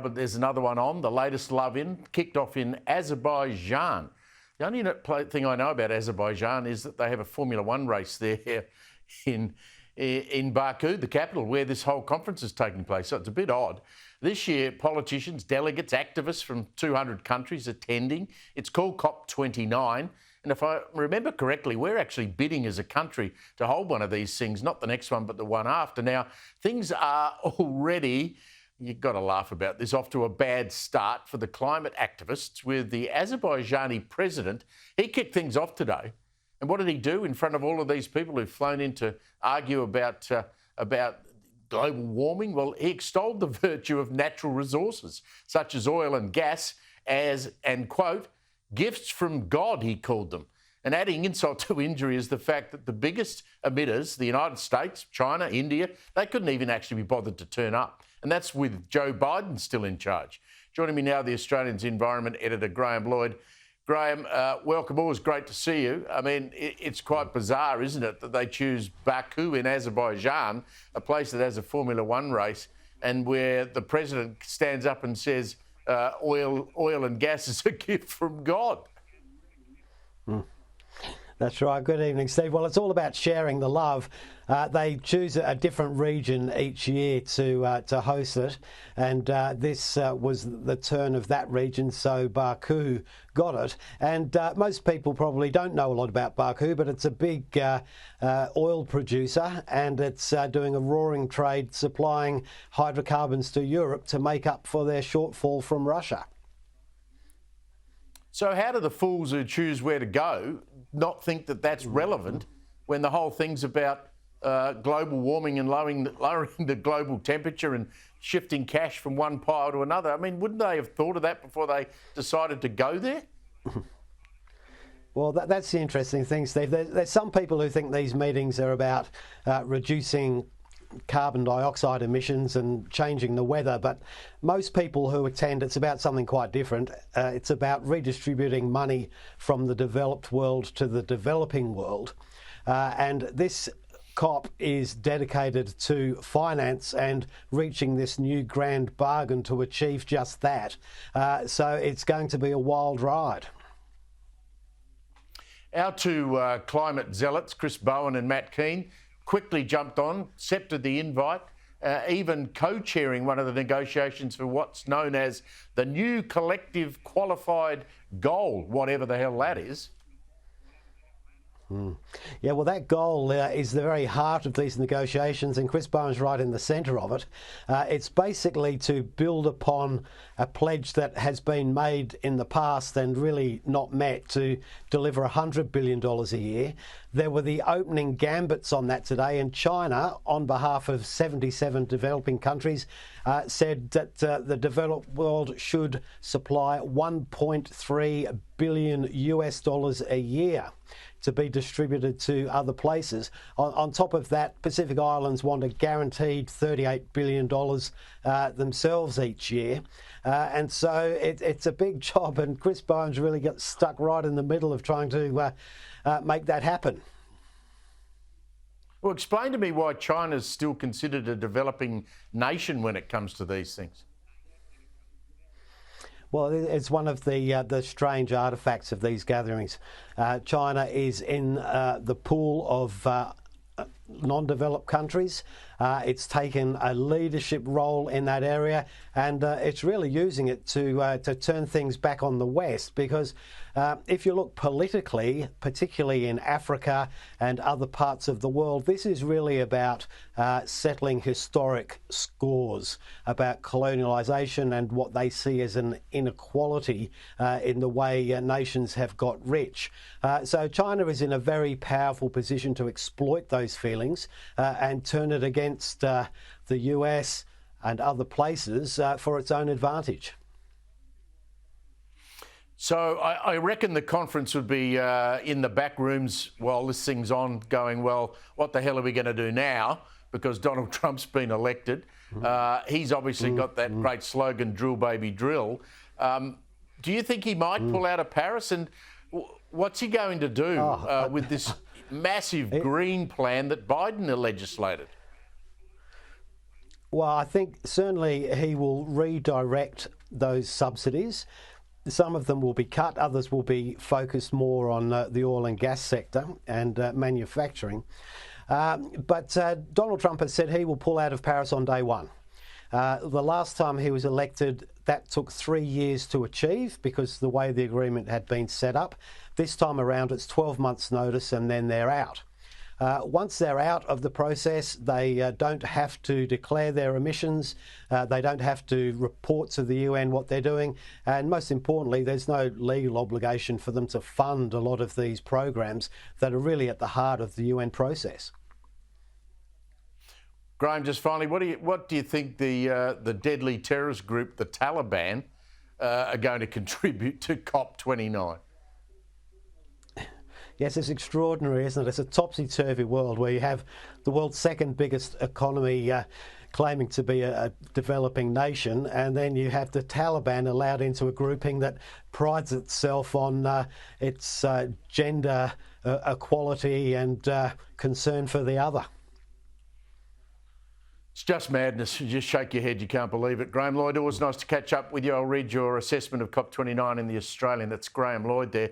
But there's another one on. The latest love-in kicked off in Azerbaijan. The only thing I know about Azerbaijan is that they have a Formula One race there in Baku, the capital, where this whole conference is taking place. So it's a bit odd. This year, politicians, delegates, activists from 200 countries attending. It's called COP29. And if I remember correctly, we're actually bidding as a country to hold one of these things, not the next one, but the one after. Now, things are already, you've got to laugh about this, off to a bad start for the climate activists with the Azerbaijani president. He kicked things off today. And what did he do in front of all of these people who've flown in to argue about global warming? Well, he extolled the virtue of natural resources, such as oil and gas, as, and quote, gifts from God, he called them. And adding insult to injury is the fact that the biggest emitters, the United States, China, India, they couldn't even actually be bothered to turn up. And that's with Joe Biden still in charge. Joining me now, the Australian's Environment Editor, Graham Lloyd. Graham, welcome. Always great to see you. I mean, it's quite bizarre, isn't it, that they choose Baku in Azerbaijan, a place that has a Formula One race, and where the president stands up and says oil and gas is a gift from God. That's right. Good evening, Steve. Well, it's all about sharing the love. They choose a different region each year to host it, and this was the turn of that region, so Baku got it. And most people probably don't know a lot about Baku, but it's a big oil producer, and it's doing a roaring trade supplying hydrocarbons to Europe to make up for their shortfall from Russia. So how do the fools who choose where to go not think that that's relevant when the whole thing's about global warming and lowering the global temperature and shifting cash from one pile to another? I mean, wouldn't they have thought of that before they decided to go there? Well, that's the interesting thing, Steve. There's some people who think these meetings are about reducing carbon dioxide emissions and changing the weather, but most people who attend, it's about something quite different. It's about redistributing money from the developed world to the developing world, and this COP is dedicated to finance and reaching this new grand bargain to achieve just that. So it's going to be a wild ride. Our two climate zealots, Chris Bowen and Matt Keane, quickly jumped on, accepted the invite, even co-chairing one of the negotiations for what's known as the new collective qualified goal, whatever the hell that is. Yeah, well, that goal is the very heart of these negotiations, and Chris Bowen's right in the centre of it. It's basically to build upon a pledge that has been made in the past and really not met, to deliver $100 billion a year. There were the opening gambits on that today, and China, on behalf of 77 developing countries, said that the developed world should supply $1.3 billion a year to be distributed to other places. On top of that, Pacific Islands want a guaranteed $38 billion themselves each year. And so it's a big job, and Chris Bowen's really got stuck right in the middle of trying to make that happen. Well, explain to me why China's still considered a developing nation when it comes to these things. Well, it's one of the strange artefacts of these gatherings. China is in the pool of non-developed countries. It's taken a leadership role in that area, and it's really using it to turn things back on the West, because if you look politically, particularly in Africa and other parts of the world, this is really about settling historic scores, about colonialisation and what they see as an inequality in the way nations have got rich. So China is in a very powerful position to exploit those feelings and turn it against the US and other places for its own advantage. So I reckon the conference would be in the back rooms while this thing's on, going, well, what the hell are we going to do now? Because Donald Trump's been elected. He's obviously got that great slogan, drill, baby, drill. Do you think he might pull out of Paris? And what's he going to do with this massive green plan that Biden legislated? Well, I think certainly he will redirect those subsidies. Some of them will be cut, others will be focused more on the oil and gas sector and manufacturing. But Donald Trump has said he will pull out of Paris on day one. The last time he was elected, that took 3 years to achieve because the way the agreement had been set up. This time around, it's 12 months' notice and then they're out. Once they're out of the process, they don't have to declare their emissions, they don't have to report to the UN what they're doing, and most importantly, there's no legal obligation for them to fund a lot of these programs that are really at the heart of the UN process. Graham, just finally, what do you think the deadly terrorist group, the Taliban, are going to contribute to COP29? Yes, it's extraordinary, isn't it? It's a topsy-turvy world where you have the world's second biggest economy claiming to be a developing nation, and then you have the Taliban allowed into a grouping that prides itself on its gender equality and concern for the other. It's just madness. You just shake your head. You can't believe it. Graham Lloyd, always nice to catch up with you. I'll read your assessment of COP29 in The Australian. That's Graham Lloyd there.